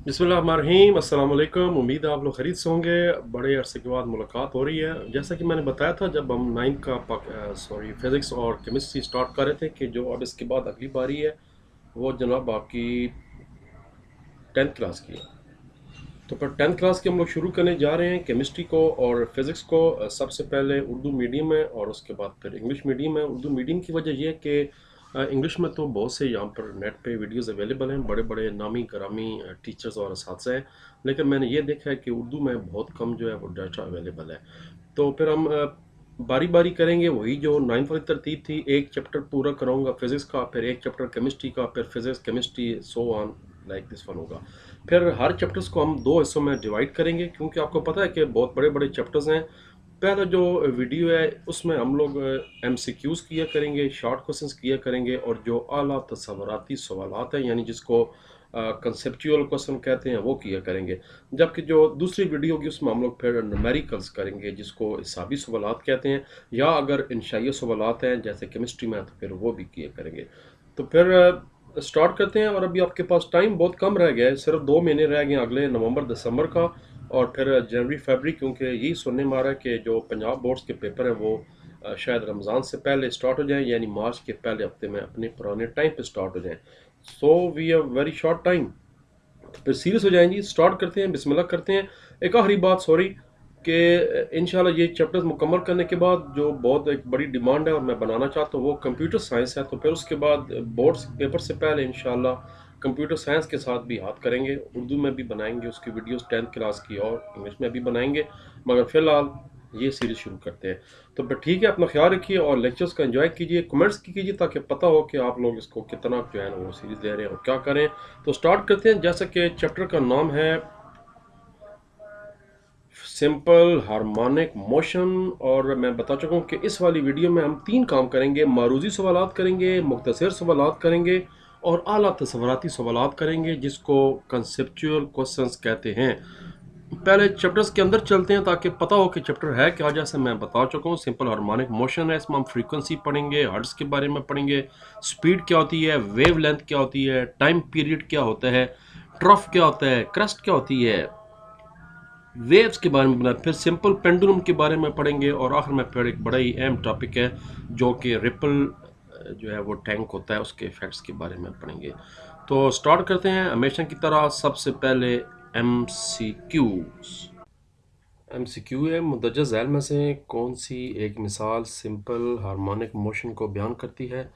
बिस्मिल्लाहिर्रहमानिर्रहीम, अस्सलाम वालेकुम। उम्मीद है आप लोग खरीद से होंगे। बड़े अरसे के बाद मुलाकात हो रही है। जैसा कि मैंने बताया था जब हम नाइन्थ का फिज़िक्स और केमिस्ट्री स्टार्ट कर रहे थे कि जो अब इसके बाद अगली बारी है वो जनाब आपकी 10th क्लास की है। तो फिर 10th क्लास की हम लोग शुरू करने जा रहे हैं केमिस्ट्री को और फिज़िक्स को। सबसे पहले उर्दू मीडियम है और उसके बाद फिर इंग्लिश मीडियम है। उर्दू मीडियम की वजह यह है कि इंग्लिश में तो बहुत से यहाँ पर नेट पे वीडियोस अवेलेबल हैं, बड़े बड़े नामी करामी टीचर्स और इस्तिज़ाद हैं। लेकिन मैंने ये देखा है कि उर्दू में बहुत कम जो है वो डाटा अवेलेबल है। तो फिर हम बारी बारी करेंगे वही जो 9th वाली तरतीब थी। एक चैप्टर पूरा कराऊंगा फिज़िक्स का, फिर एक चैप्टर केमिस्ट्री का, फिर physics chemistry so on like this one होगा। फिर हर चैप्टर्स को हम दो हिस्सों में डिवाइड करेंगे क्योंकि आपको पता है कि बहुत बड़े बड़े चैप्टर्स हैं। पहला जो वीडियो है उसमें हम लोग MCQs किया करेंगे, शॉर्ट क्वेश्चंस किया करेंगे और जो आला तसव्वुराती सवालात हैं यानी जिसको कंसेप्चुअल क्वेश्चन कहते हैं वो किया करेंगे। जबकि जो दूसरी वीडियो होगी उसमें हम लोग फिर न्यूमेरिकल्स करेंगे जिसको हिसाबी सवालात कहते हैं, या अगर इंशाई सवालात हैं जैसे केमिस्ट्री में तो फिर वो भी किया करेंगे। तो फिर स्टार्ट करते हैं। और अभी आपके पास टाइम बहुत कम रह गया है, सिर्फ 2 महीने रह गए हैं, अगले नवंबर दिसंबर का और फिर जनवरी फरवरी, क्योंकि यही सुनने में आ रहा है कि जो पंजाब बोर्ड्स के पेपर हैं वो शायद रमज़ान से पहले स्टार्ट हो जाएं, यानी मार्च के पहले हफ्ते में अपने पुराने टाइम पे स्टार्ट हो जाएं। So we have very short time. फिर सीरियस हो जाएंगी, स्टार्ट करते हैं, बिस्मिल्लाह करते हैं। एक आखिरी बात, सॉरी, कि इंशाल्लाह ये चैप्टर्स मुकम्मल करने के बाद जो बहुत एक बड़ी डिमांड है और मैं बनाना चाहता हूँ वो कंप्यूटर साइंस है। तो फिर उसके बाद बोर्ड्स पेपर से पहले इंशाल्लाह कंप्यूटर साइंस के साथ भी हाथ करेंगे, उर्दू में भी बनाएंगे उसकी वीडियोस 10th क्लास की और इंग्लिश में भी बनाएंगे। मगर फिलहाल ये सीरीज शुरू करते हैं। तो फिर ठीक है, अपना ख्याल रखिए और लेक्चर्स का एंजॉय कीजिए, कमेंट्स कीजिए ताकि पता हो कि आप लोग इसको कितना जो है ना वो सीरीज ले रहे हैं और क्या करें। तो स्टार्ट करते हैं। जैसा कि चैप्टर का नाम है सिंपल हार्मोनिक मोशन, और मैं बता चुका हूँ कि इस वाली वीडियो में हम 3 काम करेंगे। मारूजी सवालात करेंगे, मुख्तसर सवालात करेंगे और आला तसव्वुराती सवालात करेंगे जिसको कंसेप्चुअल क्वेश्चंस कहते हैं। पहले चैप्टर्स के अंदर चलते हैं ताकि पता हो कि चैप्टर है क्या। जैसे मैं बता चुका हूँ सिंपल हार्मोनिक मोशन है, इसमें हम फ्रीक्वेंसी पढ़ेंगे, हर्ट्ज के बारे में पढ़ेंगे, स्पीड क्या होती है, वेव लेंथ क्या होती है, टाइम पीरियड क्या होता है, ट्रफ क्या होता है, क्रस्ट क्या होती है, वेव्स के बारे में बताया, फिर सिंपल पेंडुलम के बारे में पढ़ेंगे और आखिर में फिर एक बड़ा ही अहम टॉपिक है जो कि रिपल जो है वो टैंक होता है उसके इफेक्ट्स के बारे में पढ़ेंगे। तो स्टार्ट करते हैं हमेशा की तरह। सबसे पहले एम सी क्यू है, मुंदरजा झैल में से कौन सी एक मिसाल सिंपल हार्मोनिक मोशन को बयान करती है।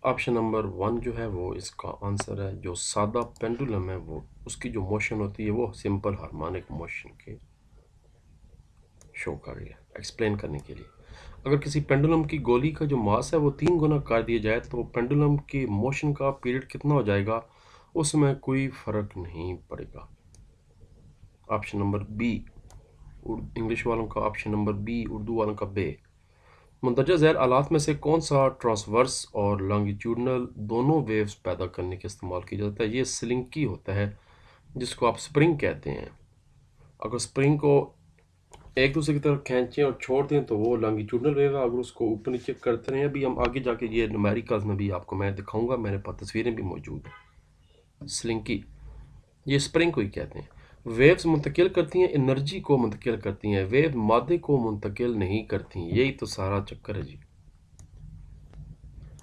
ऑप्शन नंबर 1 जो है वो इसका आंसर है। जो सादा पेंडुलम है वो उसकी जो मोशन होती है वो सिंपल हार्मोनिक मोशन के शो कर रही है, एक्सप्लेन करने के लिए। अगर किसी पेंडुलम की गोली का जो मास है वो 3 गुना कर दिया जाए तो पेंडुलम की मोशन का पीरियड कितना हो जाएगा, उसमें कोई फर्क नहीं पड़ेगा। ऑप्शन नंबर बी इंग्लिश वालों का, ऑप्शन नंबर बी उर्दू वालों का बे। मुंदरजा झैल आलात में से कौन सा ट्रांसवर्स और लॉन्गिट्यूडनल दोनों वेव्स पैदा करने के इस्तेमाल किया जाता है। ये स्लिंकी होता है जिसको आप स्प्रिंग कहते हैं। अगर स्प्रिंग को एक दूसरे की तरफ खींचें और छोड़ दें तो वो लॉन्गिट्यूडनल वेव है। अगर उसको ऊपर नीचे करते रहें, अभी हम आगे जाके ये न्यूमेरिकल्स में भी आपको मैं दिखाऊंगा, मेरे पास तस्वीरें भी मौजूद हैं। स्लिंकी ये स्प्रिंग को ही कहते हैं। वेव्स मुंतकिल करती हैं, एनर्जी को मुंतकिल करती हैं, वेव मादे को मुंतकिल नहीं करती। यही तो सारा चक्कर है जी।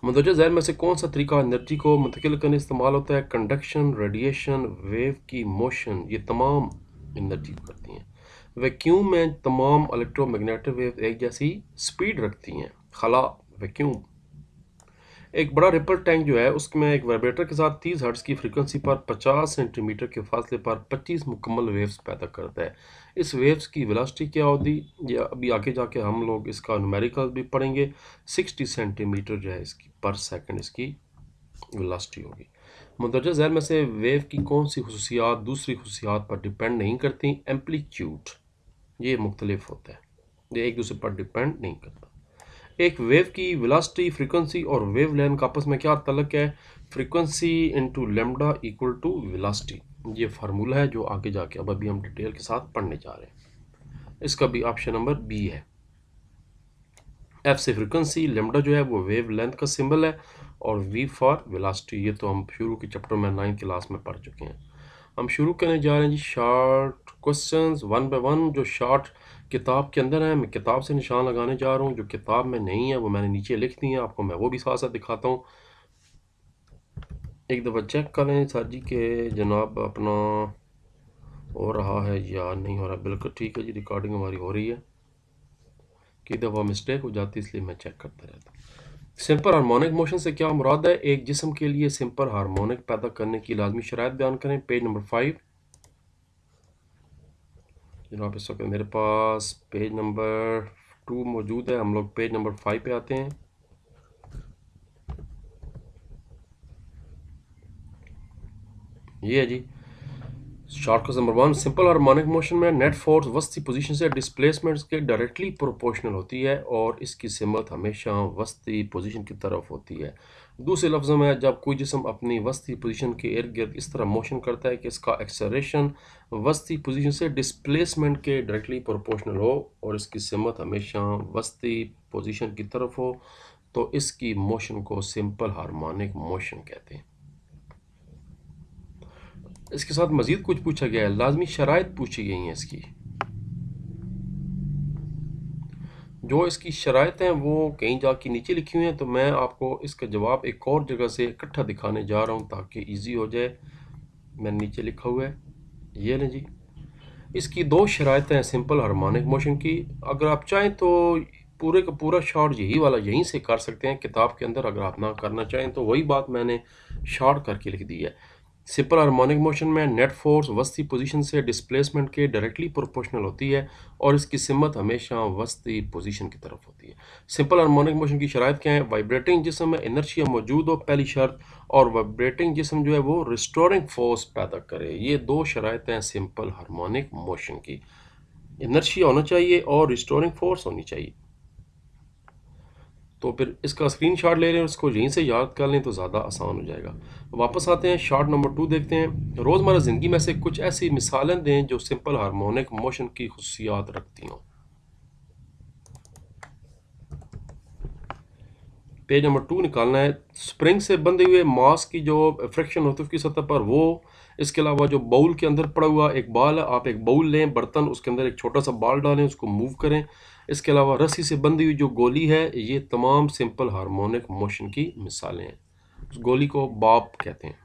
मुंदरजा झैल में से कौन सा तरीका एनर्जी को मुंतकिल करने इस्तेमाल होता है। कंडक्शन, रेडिएशन, वेव की मोशन, ये तमाम एनर्जी को करती हैं। वैक्यूम में तमाम इलेक्ट्रोमैग्नेटिक वेव एक जैसी स्पीड रखती हैं। खला वैक्यूम। एक बड़ा रिपल टैंक जो है उसमें एक वाइब्रेटर के साथ 30 हर्ट्ज की फ्रीक्वेंसी पर 50 सेंटीमीटर के फासले पर 25 मुकम्मल वेव्स पैदा करता है। इस वेव्स की वेलोसिटी क्या होती है, या अभी आगे जाके हम लोग इसका न्यूमेरिकल भी पढ़ेंगे। 60 सेंटीमीटर जो है इसकी पर सेकंड इसकी वेलोसिटी होगी। मुंदरजा झैल में से वेव की कौन सी खसूसियात दूसरी खसूसियात पर डिपेंड नहीं करती। एम्पलीट्यूड ये मुख्तलिफ होता है, ये एक दूसरे पर डिपेंड नहीं करता। एक वेव की वेलोसिटी, फ्रीक्वेंसी और वेव लेंथ का आपस में क्या तल्लुक है। Frequency into lambda equal to velocity, ये फार्मूला है जो आगे जाके अब अभी हम डिटेल के साथ पढ़ने जा रहे हैं। इसका भी ऑप्शन नंबर बी है। एफ से फ्रीक्वेंसी, लेमडा जो है वो वेव लेंथ का सिंबल है और वी फॉर वेलोसिटी, ये तो हम शुरू के चैप्टर में 9th क्लास में पढ़ चुके हैं। हम शुरू करने जा रहे हैं जी short questions one by one. जो शॉर्ट किताब के अंदर है, मैं किताब से निशान लगाने जा रहा हूँ। जो किताब में नहीं है वो मैंने नीचे लिख दी है, आपको मैं वो भी साथ साथ दिखाता हूँ। एक दफ़ा चेक करें सर जी के जनाब अपना हो रहा है या नहीं हो रहा। बिल्कुल ठीक है जी, रिकॉर्डिंग हमारी हो रही है। कई दफ़ा मिस्टेक हो जाती है, इसलिए मैं चेक करता रहता हूँ। सिंपल हार्मोनिक मोशन से क्या मुराद है? एक जिस्म के लिए सिंपल हार्मोनिक पैदा करने की लाजमी शराइत बयान करें। पेज नंबर 5 जनाब, इस वक्त मेरे पास पेज नंबर 2 मौजूद है। हम लोग पेज नंबर 5 पे आते हैं। ये है जी short question number 1। Simple harmonic motion में नेट फोर्स वस्ती पोजीशन से डिस्प्लेसमेंट के डायरेक्टली प्रोपोर्शनल होती है और इसकी सिमत हमेशा वस्ती पोजीशन की तरफ होती है। दूसरे लफ्ज़ों में, जब कोई जिस्म अपनी वस्ती पोजीशन के इर्द गिर्द इस तरह मोशन करता है कि इसका एक्सेलरेशन वस्ती पोजीशन से डिस्प्लेसमेंट के डायरेक्टली प्रोपोर्शनल हो और इसकी सिमत हमेशा वस्ती पोजीशन की तरफ हो, तो इसकी मोशन को सिंपल हार्मोनिक मोशन कहते हैं। इसके साथ मजीद कुछ पूछा गया है, लाजमी शराइत पूछी गई हैं इसकी। जो इसकी शराइत हैं वो कहीं जाके नीचे लिखी हुई हैं, तो मैं आपको इसका जवाब एक और जगह से इकट्ठा दिखाने जा रहा हूँ ताकि इजी हो जाए। मैंने नीचे लिखा हुआ है, ये लें जी। इसकी दो शराइत हैं सिंपल हार्मोनिक मोशन की। अगर आप चाहें तो पूरे का पूरा शॉर्ट यही वाला यहीं से कर सकते हैं किताब के अंदर। अगर आप ना करना चाहें तो वही बात मैंने शॉर्ट करके लिख दी है। सिंपल हार्मोनिक मोशन में नेट फोर्स वस्ती पोजीशन से डिस्प्लेसमेंट के डायरेक्टली प्रोपोर्शनल होती है और इसकी सिमत हमेशा वस्ती पोजीशन की तरफ होती है। सिंपल हार्मोनिक मोशन की शराइत क्या है? वाइब्रेटिंग जिस्म में इनर्शिया मौजूद हो, पहली शर्त, और वाइब्रेटिंग जिस्म जो है वो रिस्टोरिंग फोर्स पैदा करे। ये दो शराइत हैं सिंपल हार्मोनिक मोशन की। इनर्शिया होना चाहिए और रिस्टोरिंग फोर्स होनी चाहिए। तो फिर इसका स्क्रीनशॉट ले लें और इसको यहीं से याद कर लें तो ज़्यादा आसान हो जाएगा। वापस आते हैं, शॉर्ट नंबर 2 देखते हैं। रोज़मर्रा ज़िंदगी में से कुछ ऐसी मिसालें दें जो सिंपल हार्मोनिक मोशन की खुसूसियात रखती हों। पेज नंबर 2 निकालना है। स्प्रिंग से बंधे हुए मास की जो फ्रिक्शन होती है उसकी सतह पर वो, इसके अलावा जो बाउल के अंदर पड़ा हुआ एक बाल है, आप एक बाउल लें, बर्तन, उसके अंदर एक छोटा सा बाल डालें, उसको मूव करें। इसके अलावा रस्सी से बंधी हुई जो गोली है, ये तमाम सिंपल हार्मोनिक मोशन की मिसालें हैं। उस गोली को बॉब कहते हैं।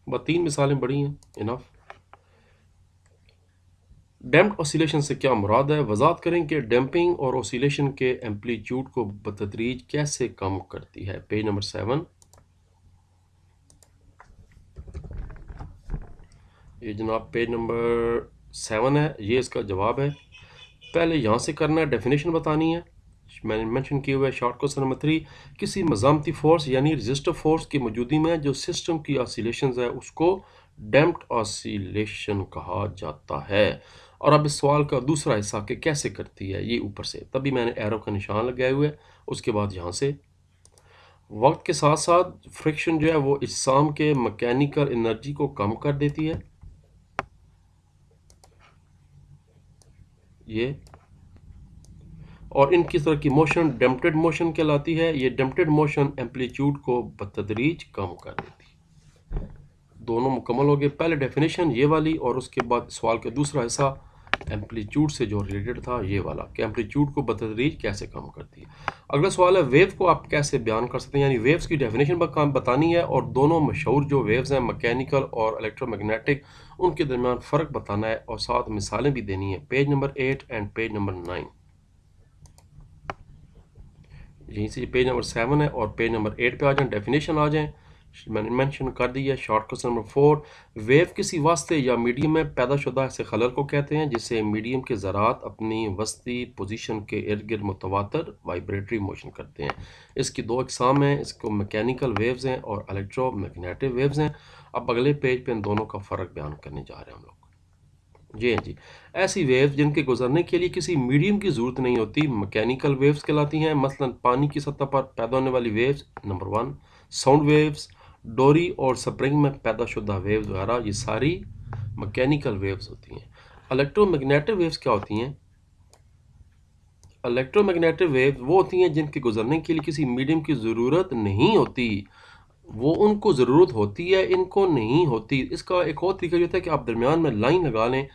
बस 3 मिसालें बड़ी हैं, इनफ। डैम्प्ड ऑसिलेशन से क्या मुराद है? वजाहत करें कि डैम्पिंग और ऑसिलेशन के एम्पलीट्यूड को बतदरीज कैसे कम करती है। Page number 7। ये जनाब पेज नंबर 7 है, ये इसका जवाब है। पहले यहाँ से करना है, डेफिनेशन बतानी है। मैंने मेंशन किया हुआ है शॉर्ट क्वेश्चन नंबर 3। किसी मज़ामती फोर्स यानी रजिस्टर फोर्स की मौजूदगी में जो सिस्टम की ऑसिलेशंस है उसको डैम्प्ड ऑसिलेशन कहा जाता है। और अब इस सवाल का दूसरा हिस्सा कि कैसे करती है, ये ऊपर से, तभी मैंने एरो का निशान लगाए हुए। उसके बाद यहाँ से वक्त के साथ साथ फ्रिक्शन जो है वो इज्साम के मैकेनिकल एनर्जी को कम कर देती है। ये और इनकी तरह की मोशन डैम्प्ड मोशन कहलाती है। ये डैम्प्ड मोशन एम्पलीट्यूड को बतदरीज कम कर देती है। दोनों मुकम्मल हो गए। पहले डेफिनेशन ये वाली और उसके बाद सवाल का दूसरा हिस्सा एम्पलीट्यूड से जो रिलेटेड था, ये वाला कि एम्पलीट्यूड को बतदरीज कैसे कम करती है। अगला सवाल है वेव को आप कैसे बयान कर सकते हैं, यानी वेव्स की डेफिनेशन बतानी है और दोनों मशहूर जो वेव्स हैं मैकेनिकल और इलेक्ट्रोमैग्नेटिक, उनके दरमियान फ़र्क बताना है और साथ मिसालें भी देनी है। Page number 8 and page number 9। यहीं से पेज नंबर 7 है और पेज नंबर 8 पे आ जाएं, डेफिनेशन आ जाएं। मैंने मेंशन कर दी है। Short question number 4। वेव किसी वास्ते या मीडियम में पैदा शुदा ऐसे खलल को कहते हैं जिससे मीडियम के ज़रात अपनी वस्ती पोजीशन के इर्द गिर्द मुतवातर वाइब्रेटरी मोशन करते हैं। इसकी दो इकसाम हैं, इसको मैकेनिकल वेव्स हैं और इलेक्ट्रोमैग्नेटिक वेव्स हैं। अब अगले पेज पे इन दोनों का फ़र्क बयान करने जा रहे हैं हम लोग। जी हाँ जी, ऐसी वेव्स जिनके गुजरने के लिए किसी मीडियम की ज़रूरत नहीं होती मैकेनिकल वेव्स कहलाती हैं। मसलन पानी की सतह पर पैदा होने वाली वेव्स, नंबर 1 साउंड वेव्स, डोरी और स्प्रिंग में पैदा शुदा वेव्स वगैरह, ये सारी मैकेनिकल वेव्स होती हैं। इलेक्ट्रोमैग्नेटिक वेव्स क्या होती हैं? इलेक्ट्रोमैग्नेटिक वेव्स वो होती हैं जिनके गुजरने के लिए किसी मीडियम की ज़रूरत नहीं होती। वो उनको ज़रूरत होती है, इनको नहीं होती। इसका एक और तरीका ये होता है कि आप दरमियान में लाइन लगा लें,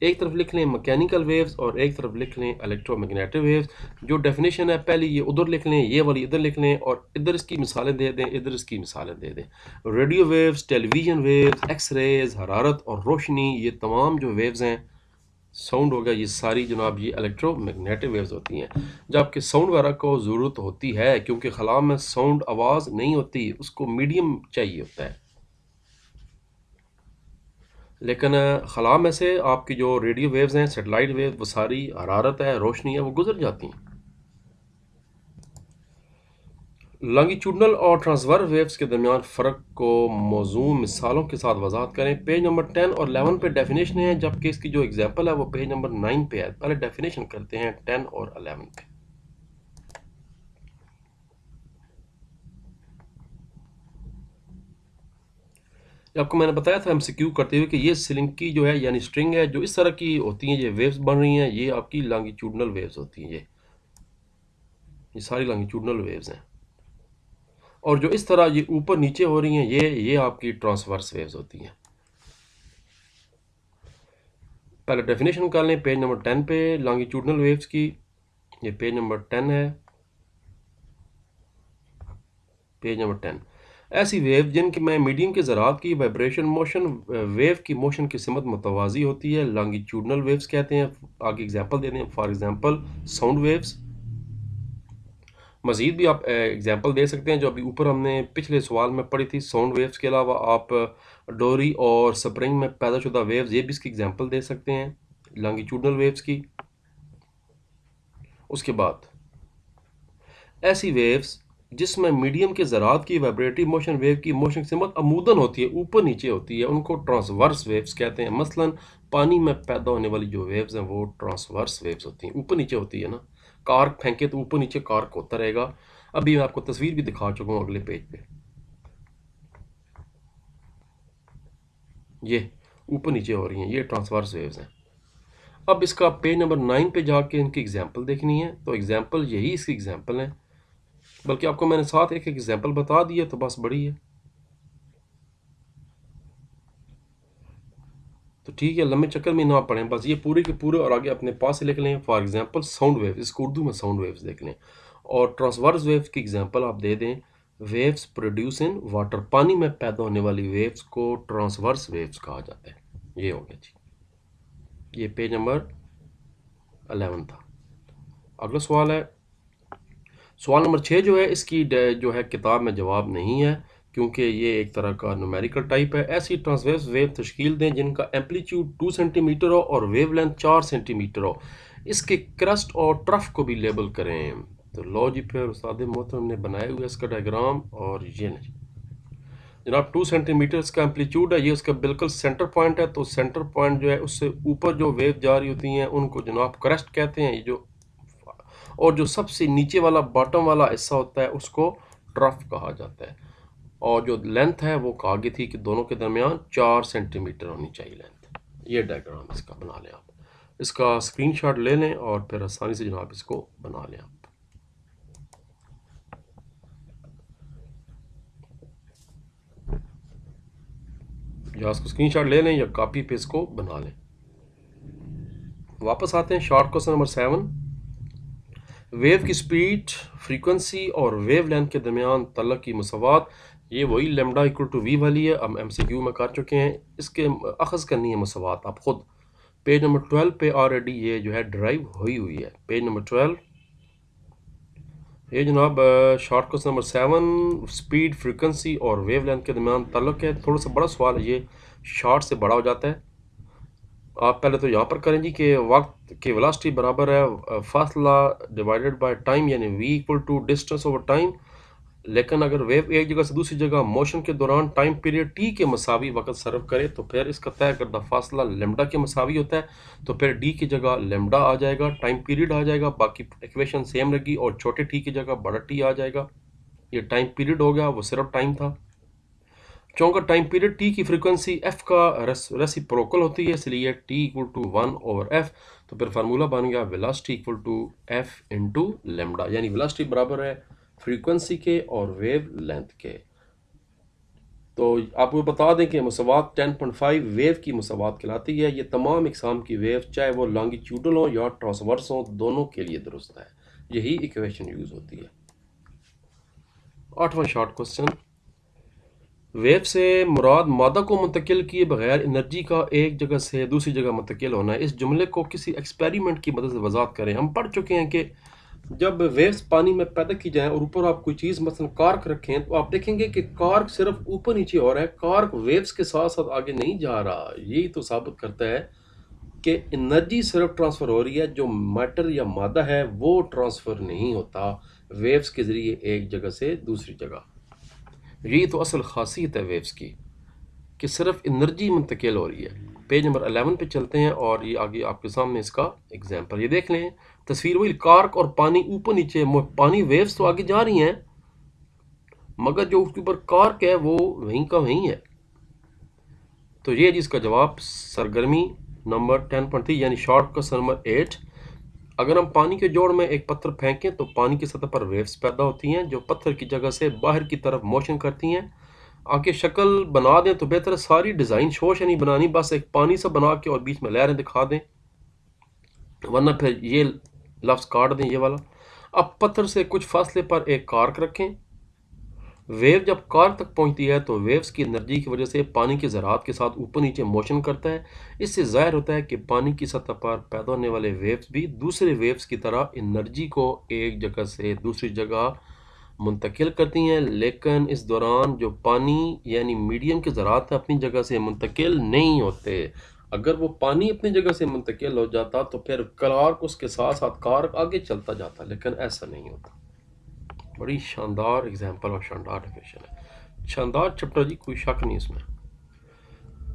एक तरफ लिख लें मैकेनिकल वेव्स और एक तरफ लिख लें इलेक्ट्रोमैग्नेटिक वेव्स। जो डेफिनेशन है पहले ये उधर लिख लें, ये वाली इधर लिख लें और इधर इसकी मिसालें दे दें, इधर इसकी मिसालें दे दें। Radio waves, television waves, X rays, हरारत और रोशनी, ये तमाम जो वेव्स हैं, साउंड हो गया, ये सारी जनाब ये इलेक्ट्रोमैग्नेटिक वेव्स होती हैं। जबकि साउंड वगैरह को ज़रूरत होती है क्योंकि खला में साउंड आवाज़ नहीं होती, उसको मीडियम चाहिए होता है। लेकिन खला में से आपकी जो रेडियो वेव्स हैं, सेटेलाइट वेव, वो सारी हरारत है, रोशनी है, वो गुजर जाती हैं। लॉन्गिट्यूडनल और ट्रांसवर्स वेव्स के दरमियान फ़र्क को मौजूद मिसालों के साथ वजाहत करें। पेज नंबर 10 और 11 पे डेफिनेशन है, जबकि इसकी जो एग्जांपल है वो पेज नंबर 9 पे है। पहले डेफिनेशन करते हैं 10 और 11 पे। आपको मैंने बताया था एमसीक्यू करते हुए कि ये सिलिंकी जो है यानी स्ट्रिंग है, जो इस तरह की होती हैं, ये वेव्स बन रही हैं, ये आपकी लॉन्गिट्यूडनल वेव्स होती हैं। ये सारी लॉन्गिट्यूडनल वेव्स हैं। और जो इस तरह ये ऊपर नीचे हो रही हैं, ये आपकी ट्रांसवर्स वेव्स होती हैं। पहले डेफिनेशन कर लें पेज नंबर 10 पे लॉन्गिट्यूडनल वेव्स की। ये पेज नंबर 10 है, पेज नंबर 10। ऐसी वेव जिनकी में मीडियम के ज़रात की वाइब्रेशन मोशन वेव की मोशन की सिमत मुतवाज़ी होती है, लॉन्गिट्यूडनल वेव्स कहते हैं। आगे एग्जांपल दे दें, फॉर एग्जांपल साउंड वेव्स। मज़ीद भी आप एग्जांपल दे सकते हैं जो अभी ऊपर हमने पिछले सवाल में पढ़ी थी। साउंड वेव्स के अलावा आप डोरी और स्प्रिंग में पैदा शुदा वेव्स, ये भी इसकी एग्जांपल दे सकते हैं लॉन्गिट्यूडनल वेव्स की। उसके बाद ऐसी वेव्स जिसमें मीडियम के ज़रात की वाइब्रेटरी मोशन वेव की मोशन सिमत अमूदन होती है, ऊपर नीचे होती है, उनको ट्रांसवर्स वेव्स कहते हैं। मसलन पानी में पैदा होने वाली जो वेव्स हैं वो ट्रांसवर्स वेव्स होती हैं, ऊपर नीचे होती है ना। कार्क फेंके तो ऊपर नीचे कार्क होता रहेगा। अभी मैं आपको तस्वीर भी दिखा चुका हूँ अगले पेज पे। ये ऊपर नीचे हो रही हैं, ये ट्रांसवर्स वेव्स हैं। अब इसका पेज नंबर 9 पे जाके इनकी एग्जांपल देखनी है, तो एग्जांपल यही इसकी एग्जांपल है। बल्कि आपको मैंने साथ एक एग्जांपल बता दिया तो बस बड़ी है। तो ठीक है, लंबे चक्कर में ना पढ़ें, बस ये पूरे के पूरे और आगे अपने पास से लिख लें। फॉर एग्जांपल साउंड वेव, इसको उर्दू में साउंड वेव्स देख लें। और ट्रांसवर्स वेव्स की एग्जांपल आप दे दें, वेव्स प्रोड्यूस इन वाटर, पानी में पैदा होने वाली वेव्स को ट्रांसवर्स वेव्स कहा जाता है। ये हो गया जी, ये पेज नंबर 11 था। अगला सवाल है, सवाल नंबर 6 जो है इसकी जो है किताब में जवाब नहीं है क्योंकि ये एक तरह का न्यूमेरिकल टाइप है। ऐसी ट्रांसवर्स वेव तश्कील दें जिनका एम्पलीट्यूड 2 सेंटीमीटर हो और वेवलेंथ 4 सेंटीमीटर हो। इसके क्रस्ट और ट्रफ को भी लेबल करें। तो लो जी, फिर उस्ताद मोहतरम ने बनाया हुआ इसका डायग्राम, और ये नहीं जनाब 2 सेंटीमीटर इसका एम्पलीट्यूड है, ये उसका बिल्कुल सेंटर पॉइंट है। तो सेंटर पॉइंट जो है उससे ऊपर जो वेव जा रही होती हैं उनको जनाब क्रस्ट कहते हैं, ये जो, और जो सबसे नीचे वाला बॉटम वाला हिस्सा होता है उसको ट्रफ कहा जाता है। और जो लेंथ है वो कहा गई थी कि दोनों के दरमियान 4 सेंटीमीटर होनी चाहिए लेंथ। ये डायग्राम इसका बना लें आप, इसका स्क्रीनशॉट ले लें और फिर आसानी से जनाब इसको बना लें आप। या इसको स्क्रीनशॉट ले लें या कॉपी पे इसको बना लें। वापस आते हैं शॉर्ट क्वेश्चन नंबर 7। वेव की स्पीड, फ्रीक्वेंसी और वेव लेंथ के दरमियान तल्लक की मसवात, ये वही लेमडा इक्वल टू वी वाली है, हम एमसीक्यू में कर चुके हैं। इसके अखज़ करनी है मसवात आप खुद। पेज नंबर 12 पे ऑलरेडी ये जो है ड्राइव हुई है। पेज नंबर 12, ये जनाब short question number 7, speed, frequency और वेव लेंथ के दरमियान तल्लक है। थोड़ा सा बड़ा सवाल है, ये शॉर्ट से बड़ा हो जाता है। आप पहले तो यहाँ पर करें जी कि वक्त की वेलोसिटी बराबर है फासला डिवाइडेड बाय टाइम, यानी v equal to distance over time. लेकिन अगर वेव एक जगह से दूसरी जगह मोशन के दौरान टाइम पीरियड t के मसावी वक्त सर्व करे तो फिर इसका तय करदा फासला लेमडा के मसावी होता है। तो फिर d की जगह लेमडा आ जाएगा, टाइम पीरियड आ जाएगा, बाकी इक्वेशन सेम रहेगी, और छोटे t की जगह बड़ा t आ जाएगा। ये टाइम पीरियड हो गया, वो सिर्फ टाइम था। चूँकि टाइम पीरियड t की फ्रीक्वेंसी f का रेसिप्रोकल होती है, इसलिए t equal to 1 over f। तो फिर फार्मूला बन गया velocity equal to f into lambda, यानी वेलोसिटी बराबर है फ्रीक्वेंसी के और वेव लेंथ के। तो आपको बता दें कि मसवात 10.5 वेव की मसवात कहलाती है। ये तमाम इकसाम की वेव, चाहे वो लॉन्गिट्यूडल हो या ट्रांसवर्स हो, दोनों के लिए दुरुस्त है। यही इक्वेशन यूज़ होती है। 8वां शॉर्ट क्वेश्चन, वेव से मुराद मादा को मुंतकिल किए बगैर एनर्जी का एक जगह से दूसरी जगह मुंतकिल होना है। इस जुमले को किसी एक्सपेरिमेंट की मदद से वजाहत करें। हम पढ़ चुके हैं कि जब वेव्स पानी में पैदा की जाएं और ऊपर आप कोई चीज़ मसलन कार्क रखें तो आप देखेंगे कि कार्क सिर्फ ऊपर नीचे हो रहा है, कार्क वेव्स के साथ साथ आगे नहीं जा रहा। यही तो साबित करता है कि एनर्जी सिर्फ ट्रांसफ़र हो रही है, जो मैटर या मादा है वो ट्रांसफ़र नहीं होता वेव्स के ज़रिए एक जगह से दूसरी जगह। यही तो असल खासियत है वेव्स की कि सिर्फ एनर्जी मुंतकिल हो रही है। पेज नंबर 11 पे चलते हैं और ये आगे आपके सामने इसका एग्जांपल ये देख लें। तस्वीर वही, कार्क और पानी ऊपर नीचे, पानी वेव्स तो आगे जा रही हैं मगर जो उसके ऊपर कार्क है वो वहीं का वहीं है। तो ये जिसका जवाब सरगर्मी नंबर 10.3 यानी शॉर्ट क्वेश्चन नंबर 8। अगर हम पानी के जोड़ में एक पत्थर फेंकें तो पानी की सतह पर वेव्स पैदा होती हैं जो पत्थर की जगह से बाहर की तरफ मोशन करती हैं। आके शक्ल बना दें तो बेहतर है, सारी डिज़ाइन शोश नहीं बनानी, बस एक पानी सा बना के और बीच में लहरें दिखा दें, वरना फिर ये लफ्ज़ काट दें ये वाला। अब पत्थर से कुछ फासले पर एक कार्क रखें। वेव जब कार्क तक पहुंचती है तो वेव्स की एनर्जी की वजह से पानी के ज़रात के साथ ऊपर नीचे मोशन करता है। इससे ज़ाहिर होता है कि पानी की सतह पर पैदा होने वाले वेव्स भी दूसरे वेव्स की तरह एनर्जी को एक जगह से दूसरी जगह मुंतकिल करती हैं, लेकिन इस दौरान जो पानी यानी मीडियम के ज़रात अपनी जगह से मुंतकिल नहीं होते। अगर वो पानी अपनी जगह से मुंतकिल हो जाता तो फिर कार्क उसके साथ साथ कार्क आगे चलता जाता, लेकिन ऐसा नहीं होता। बड़ी शानदार एग्जांपल और शानदार डेफिनेशन है, शानदार चैप्टर जी, कोई शक नहीं इसमें।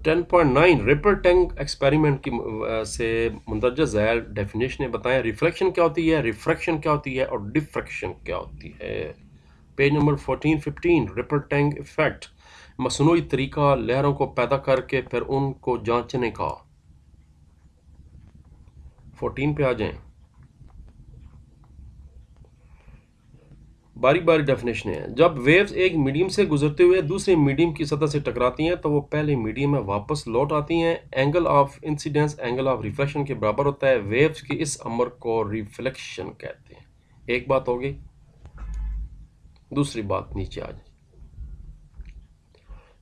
10.9 रिपल टैंक एक्सपेरिमेंट की से मुंदरजा ज़ैल डेफिनेशन बताएं। रिफ्लेक्शन क्या होती है, रिफ्रैक्शन क्या होती है और डिफ्रैक्शन क्या होती है। Page number 14-15 ripple tank effect, मसनूई तरीका लहरों को पैदा करके फिर उनको जांचने का। 14 पे आ जाएं। बारी बारी डेफिनेशन है। जब वेव्स एक मीडियम से गुजरते हुए दूसरे मीडियम की सतह से टकराती हैं तो वो पहले मीडियम में वापस लौट आती हैं। Angle of incidence angle of reflection के बराबर होता है। वेव्स की इस अमर को रिफ्लेक्शन कहते हैं। एक बात हो गई, दूसरी बात नीचे आ जाए।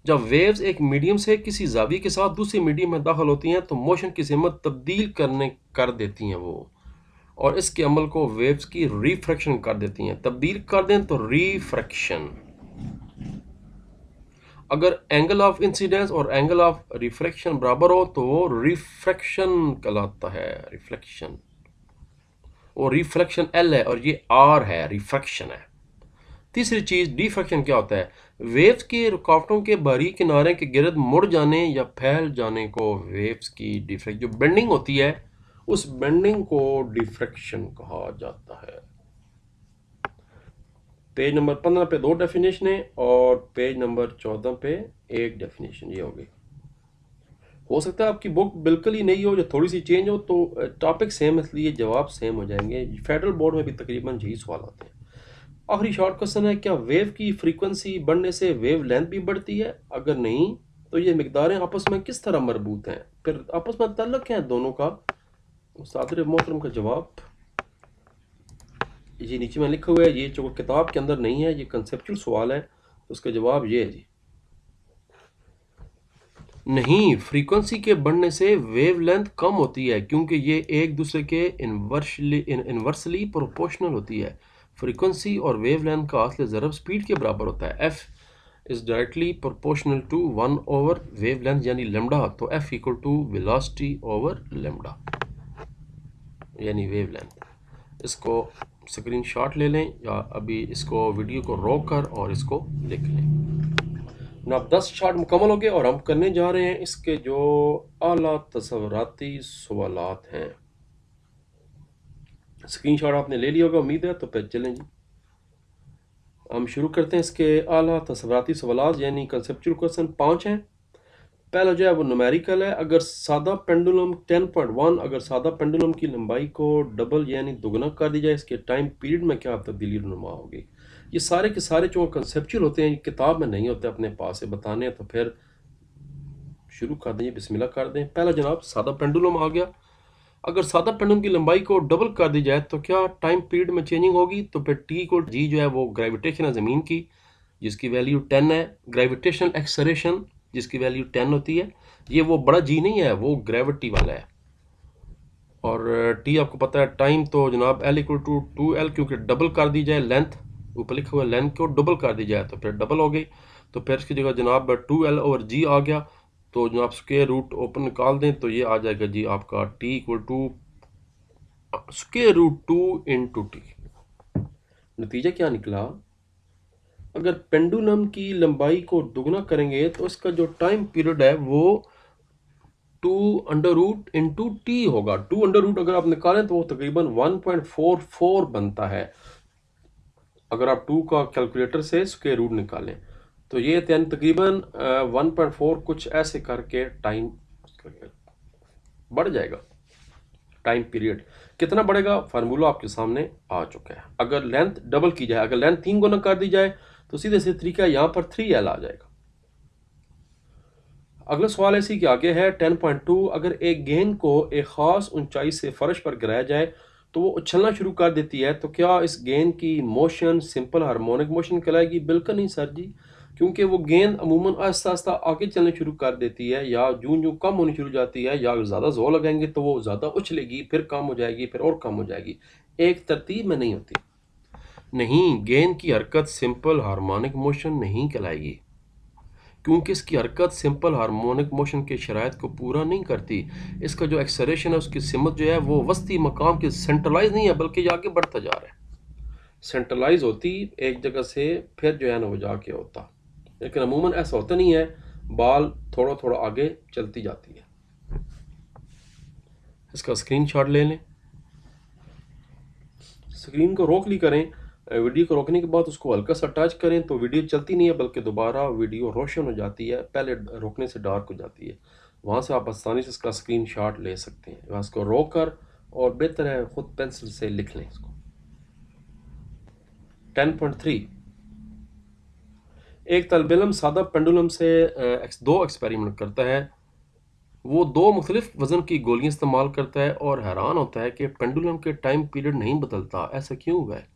जब वेव्स एक मीडियम से किसी जाविये के साथ दूसरे मीडियम में दाखिल होती हैं तो मोशन की सिमत तब्दील कर देती हैं वो, और इसके अमल को वेव्स की रिफ्रैक्शन कर देती हैं। तब्दील कर दें तो रिफ्रैक्शन। अगर एंगल ऑफ इंसिडेंस और एंगल ऑफ रिफ्रैक्शन बराबर हो तो वो रिफ्रैक्शन कहलाता है, रिफ्लेक्शन। और रिफ्लेक्शन एल है और ये आर है, रिफ्रैक्शन है। तीसरी चीज डिफ्रैक्शन क्या होता है, वेव्स के रुकावटों के बाहरी किनारे के गिर्द मुड़ जाने या फैल जाने को वेव्स की डिफ्रैक्शन, जो बेंडिंग होती है उस बेंडिंग को डिफ्रैक्शन कहा जाता है। पेज नंबर 15 पे 2 डेफिनेशन है और पेज नंबर 14 पे एक डेफिनेशन। ये हो गई। हो सकता है आपकी बुक बिल्कुल ही नहीं हो या थोड़ी सी चेंज हो, तो टॉपिक सेम इसलिए जवाब सेम हो जाएंगे। फेडरल बोर्ड में भी तकरीबन यही सवाल आते हैं। आखिरी शॉर्ट क्वेश्चन है, क्या वेव की फ्रीक्वेंसी बढ़ने से वेव लेंथ भी बढ़ती है? अगर नहीं तो ये मिकदारें आपस में किस तरह मरबूत हैं, फिर आपस में ताल्लुक है दोनों का? उस्ताद मोहतरम का जवाब ये नीचे में लिखा हुआ है। ये जो किताब के अंदर नहीं है, ये कंसेप्चुअल सवाल है, तो उसका जवाब ये है जी, नहीं, फ्रीक्वेंसी के बढ़ने से वेवलेंथ कम होती है क्योंकि ये एक दूसरे के इनवर्सली प्रोपोर्शनल होती है। फ्रीक्वेंसी और वेवलेंथ का असली ज़रब स्पीड के बराबर होता है। f is directly proportional to 1 over wavelength यानी लेमडा, तो f equal to velocity over lambda यानी वेवलेंथ। इसको स्क्रीनशॉट ले लें या अभी इसको वीडियो को रोक कर और इसको लिख लें। जनाब 10 शॉट मुकम्मल हो गए और हम करने जा रहे हैं इसके जो आला तसव्वुराती सवालात हैं। स्क्रीनशॉट आपने ले लिया होगा उम्मीद है, तो फिर चलें जी हम शुरू करते हैं। इसके आला तसव्वुराती सवालात यानी कंसेप्चुअल क्वेश्चन 5 हैं। पहला जो है वो न्यूमेरिकल है। अगर सादा पेंडुलम 10.1 अगर सादा पेंडुलम की लंबाई को डबल यानी दुगना कर दी जाए, इसके टाइम पीरियड में क्या तब्दीली नुमा होगी। ये सारे के सारे जो कंसेप्चुअल होते हैं, ये किताब में नहीं होते, अपने पास से बताने हैं, तो फिर शुरू कर दें, बिस्मिल्लाह कर दें। पहला जनाब सादा पेंडुलम आ गया। अगर सादा पेंडुलम की लंबाई को डबल कर दी जाए तो क्या टाइम पीरियड में चेंजिंग होगी। तो फिर टी को जी जो है वो ग्रेविटेशन है ज़मीन की, जिसकी वैल्यू 10 है। ग्रेविटेशनल एक्सलरेशन जिसकी वैल्यू 10 होती है। ये वो बड़ा जी नहीं है, वो ग्रेविटी वाला है। और टी आपको पता है टाइम तो जनाब एल इक्वल टू 2L, क्योंकि डबल कर दी जाए लेंथ, ऊपर लिखा हुआ लेंथ को डबल कर दी जाए तो फिर डबल हो गई। तो फिर इसकी जगह जनाब 2L/g आ गया। तो जनाब स्क्वायर रूट ओपन निकाल दें तो ये आ जाएगा जी आपका T equal to square root 2 into T. नतीजा क्या निकला, अगर पेंडुलम की लंबाई को दुगना करेंगे तो इसका जो टाइम पीरियड है वो 2 अंडर रूट इंटू टी होगा। 2 अंडर रूट अगर आप निकालें तो वो तकरीबन 1.44 बनता है। अगर आप 2 का कैलकुलेटर से स्क्वायर रूट निकालें तो ये तकरीबन 1.4 कुछ ऐसे करके टाइम बढ़ जाएगा। टाइम पीरियड कितना बढ़ेगा, फार्मूला आपके सामने आ चुका है। अगर लेंथ डबल की जाए, अगर लेंथ 3 गुना कर दी जाए तो सीधे से तरीका यहाँ पर 3L आ जाएगा। अगला सवाल इसी के आगे है 10.2। अगर एक गेंद को एक खास ऊंचाई से फर्श पर गिराया जाए तो वो उछलना शुरू कर देती है, तो क्या इस गेंद की मोशन सिंपल हार्मोनिक मोशन कहलाएगी। बिल्कुल नहीं सर जी, क्योंकि वो गेंद अमूमन आहिस्ता आहिस्ता आगे चलने शुरू कर देती है, या जूं जूं कम होनी शुरू जाती है, या ज़्यादा जोर लगाएंगे तो वो ज़्यादा उछलेगी, फिर कम हो जाएगी, फिर और कम हो जाएगी, एक तरतीब में नहीं होती। नहीं, गेंद की हरकत सिंपल हार्मोनिक मोशन नहीं कहलाएगी, क्योंकि इसकी हरकत सिंपल हार्मोनिक मोशन के शराइत को पूरा नहीं करती। इसका जो एक्सेलरेशन है, उसकी सिमत जो है वो वस्ती मकाम के सेंट्रलाइज नहीं है, बल्कि ये आगे बढ़ता जा रहा है। सेंट्रलाइज होती एक जगह से, फिर जो है ना वो जाके होता, लेकिन अमूमन ऐसा होता नहीं है, बाल थोड़ा थोड़ा आगे चलती जाती है। इसका स्क्रीनशॉट ले लें, स्क्रीन को रोक ली करें, वीडियो को रोकने के बाद उसको हल्का सा टच करें तो वीडियो चलती नहीं है, बल्कि दोबारा वीडियो रोशन हो जाती है, पहले रोकने से डार्क हो जाती है। वहाँ से आप आसानी से इसका स्क्रीनशॉट ले सकते हैं। वहाँ इसको रोक कर, और बेहतर है खुद पेंसिल से लिख लें इसको। 10.3 एक तलब इल्म सादा पेंडुलम से दो एक्सपेरिमेंट करता है। वो दो मुख्तलिफ वज़न की गोलियां इस्तेमाल करता है और हैरान होता है कि पेंडुलम के टाइम पीरियड नहीं बदलता, ऐसा क्यों हुआ है।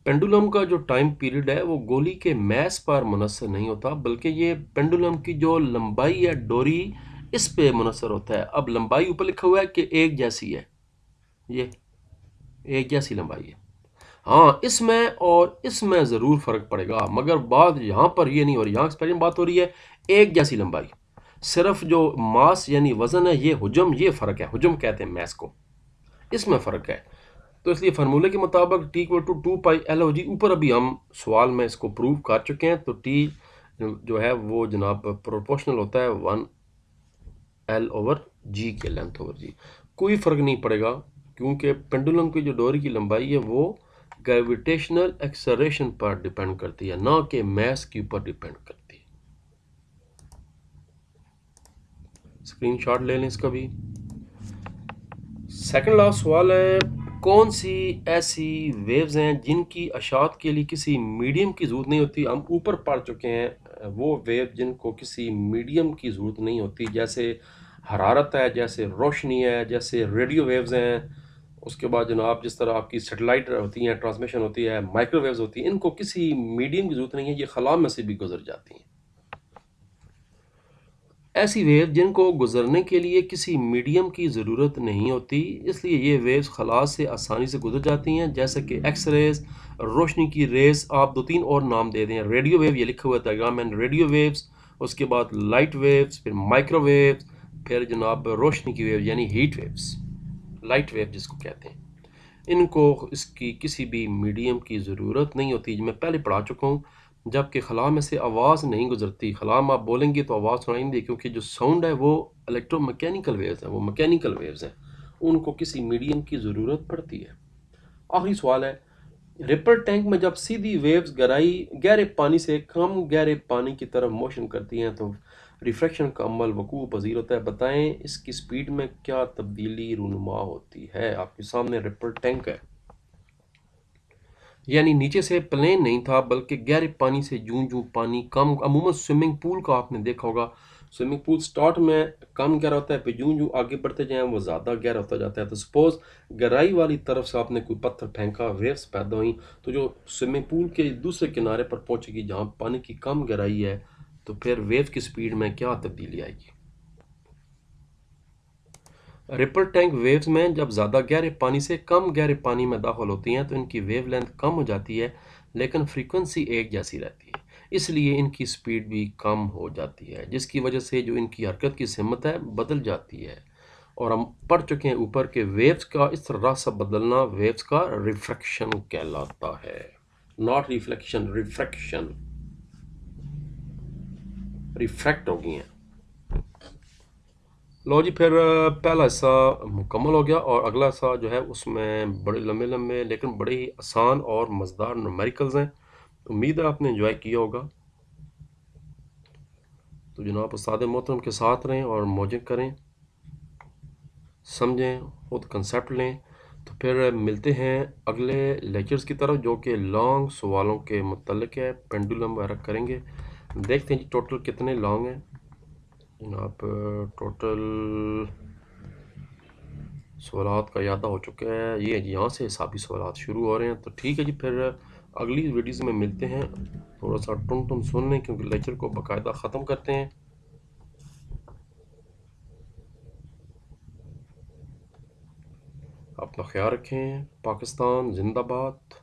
पेंडुलम का जो टाइम पीरियड है वो गोली के मैस पर मुनसर नहीं होता, बल्कि ये पेंडुलम की जो लंबाई है डोरी, इस पे मुनसर होता है। अब लंबाई ऊपर लिखा हुआ है कि एक जैसी है, ये एक जैसी लंबाई है। हाँ, इसमें और इसमें ज़रूर फ़र्क पड़ेगा, मगर बात यहाँ पर ये नहीं हो रही। यहाँ एक्सपेरिमेंट बात हो रही है एक जैसी लंबाई। सिर्फ जो मास यानी वज़न है, ये हुजम, ये फ़र्क है, हुजम कहते हैं मैस को, इसमें फ़र्क है। तो इसलिए फार्मूले के मुताबिक टी इक्वल टू 2πL हो जी। ऊपर अभी हम सवाल में इसको प्रूव कर चुके हैं। तो टी जो है वो जनाब प्रोपोर्शनल होता है 1L/g के लेंथ ओवर जी। कोई फ़र्क नहीं पड़ेगा, क्योंकि पेंडुलम की जो डोरी की लंबाई है वो ग्रेविटेशनल एक्सेलरेशन पर डिपेंड करती है, ना कि मैस के ऊपर डिपेंड करती है। स्क्रीनशॉट ले लें इसका भी। सेकंड लास्ट सवाल है, कौन सी ऐसी वेव्स हैं जिनकी अशात के लिए किसी मीडियम की ज़रूरत नहीं होती। हम ऊपर पढ़ चुके हैं वो वेव जिनको किसी मीडियम की ज़रूरत नहीं होती, जैसे हरारत है, जैसे रोशनी है, जैसे रेडियो वेव्स हैं। उसके बाद जनाब जिस तरह आपकी सेटेलाइट होती हैं, ट्रांसमिशन होती है, माइक्रोवेव्स होती हैं, इनको किसी मीडियम की ज़रूरत नहीं है, ये खला में से भी गुजर जाती हैं। ऐसी वेव जिनको गुजरने के लिए किसी मीडियम की ज़रूरत नहीं होती, इसलिए ये वेव्स खला से आसानी से गुजर जाती हैं, जैसे कि एक्स रेज, रोशनी की रेस। आप 2-3 और नाम दे दें। रेडियो वेव, ये लिखा हुआ है डायग्राम में, रेडियो वेव्स, उसके बाद लाइट वेव्स, फिर माइक्रोवेव्स, फिर जनाब रोशनी की वेव यानी हीट वेव्स, लाइट वेव जिसको कहते हैं। इनको इसकी किसी भी मीडियम की ज़रूरत नहीं होती, मैं पहले पढ़ा चुका हूँ। जबकि खला में से आवाज़ नहीं गुजरती, खला में आप बोलेंगे तो आवाज़ सुनाई नहीं देगी, क्योंकि जो साउंड है वो इलेक्ट्रोमैकेनिकल वेव्स हैं, वो मैकेनिकल वेव्स हैं, उनको किसी मीडियम की ज़रूरत पड़ती है। आखिरी सवाल है, रिपल टैंक में जब सीधी वेव्स गहरे पानी से कम गहरे पानी की तरफ मोशन करती हैं तो रिफ्रैक्शन का अमल वकूअ पज़ीर होता है। बताएं इसकी स्पीड में क्या तब्दीली रूनुमा होती है। आपके सामने रिपल टैंक है, यानी नीचे से प्लेन नहीं था बल्कि गहरे पानी से जूं जूं पानी कम, अमूमन स्विमिंग पूल का आपने देखा होगा, स्विमिंग पूल स्टार्ट में कम गहरा होता है, फिर जूं जूं आगे बढ़ते जाएं वो ज़्यादा गहरा होता जाता है। तो सपोज गहराई वाली तरफ से आपने कोई पत्थर फेंका, वेव्स पैदा हुई, तो जो स्विमिंग पूल के दूसरे किनारे पर पहुंचेगी जहाँ पानी की कम गहराई है, तो फिर वेव की स्पीड में क्या तब्दीली आएगी। रिपल टैंक वेव्स में जब ज़्यादा गहरे पानी से कम गहरे पानी में दाखिल होती हैं तो इनकी वेवलेंथ कम हो जाती है, लेकिन फ्रीक्वेंसी एक जैसी रहती है, इसलिए इनकी स्पीड भी कम हो जाती है, जिसकी वजह से जो इनकी हरकत की सिमत है बदल जाती है। और हम पढ़ चुके हैं ऊपर के वेव्स का इस तरह से बदलना वेव्स का रिफ्रैक्शन कहलाता है। नॉट रिफ्लेक्शन, रिफ्रैक्शन, रिफ्रैक्ट हो गई हैं। लो जी, फिर पहला हिस्सा मुकम्मल हो गया और अगला हिस्सा जो है उसमें बड़े लंबे लंबे लेकिन बड़े ही आसान और मज़ेदार न्यूमेरिकल्स हैं। उम्मीद है आपने एंजॉय किया होगा। तो जनाब उस्ताद मोहतरम के साथ रहें और मौजें करें, समझें, खुद कंसेप्ट लें। तो फिर मिलते हैं अगले लेक्चर्स की तरफ जो कि लॉन्ग सवालों के मुतल्लिक है, पेंडुलम वगैरह करेंगे। देखते हैं जी टोटल कितने लॉन्ग हैं जनाब। टोटल सवालात का यादा हो चुका है, ये यहाँ से हिसाबी सवालात शुरू हो रहे हैं। तो ठीक है जी, फिर अगली वीडियोस में मिलते हैं। थोड़ा सा टुन टुन सुन लें क्योंकि लेक्चर को बाकायदा ख़त्म करते हैं। अपना ख्याल रखें। पाकिस्तान जिंदाबाद।